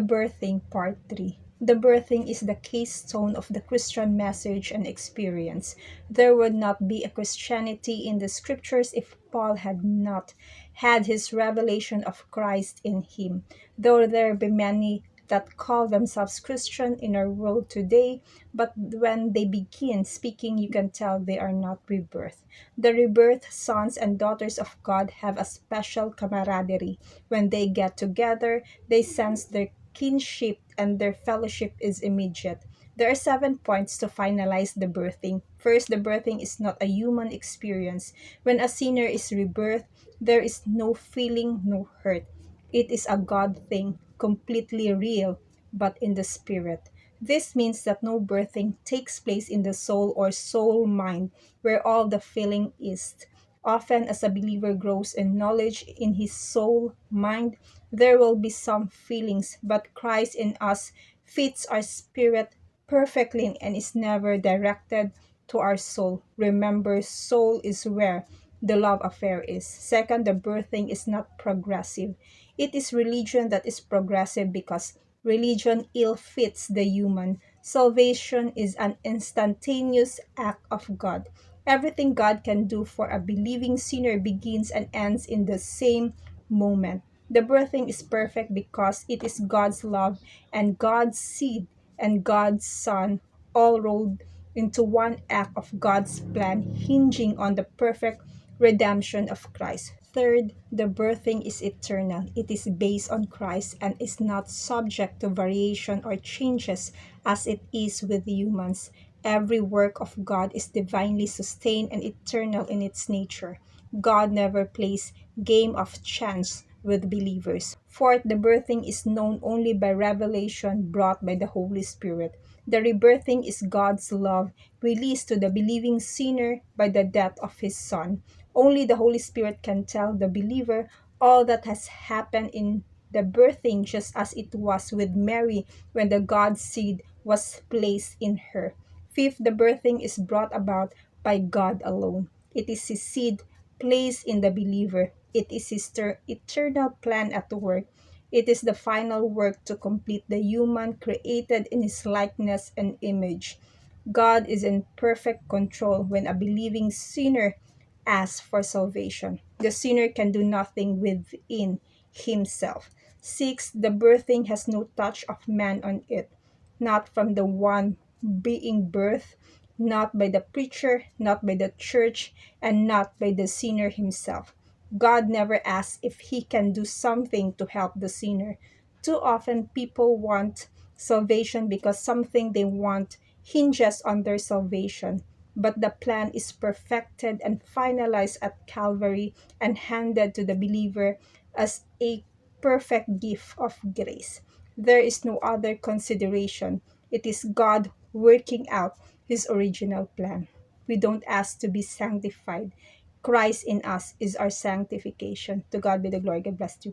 Birthing Part 3. The birthing is the keystone of the Christian message and experience. There would not be a Christianity in the scriptures if Paul had not had his revelation of Christ in him. Though there be many that call themselves Christian in our world today, but when they begin speaking, you can tell they are not rebirthed. The rebirthed sons and daughters of God have a special camaraderie. When they get together, they sense their kinship and their fellowship is immediate. There are 7 points to finalize the birthing. First, the birthing is not a human experience. When a sinner is rebirthed, there is no feeling, no hurt. It is a God thing, completely real, but in the spirit. This means that no birthing takes place in the soul or soul mind, where all the feeling is. Often, as a believer grows in knowledge in his soul mind, there will be some feelings, but Christ in us fits our spirit perfectly and is never directed to our soul. Remember, soul is where the love affair is. Second, the birthing is not progressive. It is religion that is progressive because religion ill fits the human. Salvation is an instantaneous act of God. Everything God can do for a believing sinner begins and ends in the same moment. The birthing is perfect because it is God's love and God's seed and God's Son all rolled into one act of God's plan, hinging on the perfect redemption of Christ. Third, the birthing is eternal. It is based on Christ and is not subject to variation or changes as it is with humans. Every work of God is divinely sustained and eternal in its nature. God never plays game of chance with believers. Fourth, the birthing is known only by revelation brought by the Holy Spirit. The rebirthing is God's love released to the believing sinner by the death of his Son. Only the Holy Spirit can tell the believer all that has happened in the birthing, just as it was with Mary when the God seed was placed in her. Fifth, the birthing is brought about by God alone. It is his seed placed in the believer. It is his eternal plan at work. It is the final work to complete the human created in his likeness and image. God is in perfect control when a believing sinner asks for salvation. The sinner can do nothing within himself. Six, the birthing has no touch of man on it, not from the one being birthed, not by the preacher, not by the church, and not by the sinner himself. God never asks if he can do something to help the sinner. Too often, people want salvation because something they want hinges on their salvation. But the plan is perfected and finalized at Calvary and handed to the believer as a perfect gift of grace. There is no other consideration. It is God working out his original plan. We don't ask to be sanctified. Christ in us is our sanctification. To God be the glory. God bless you.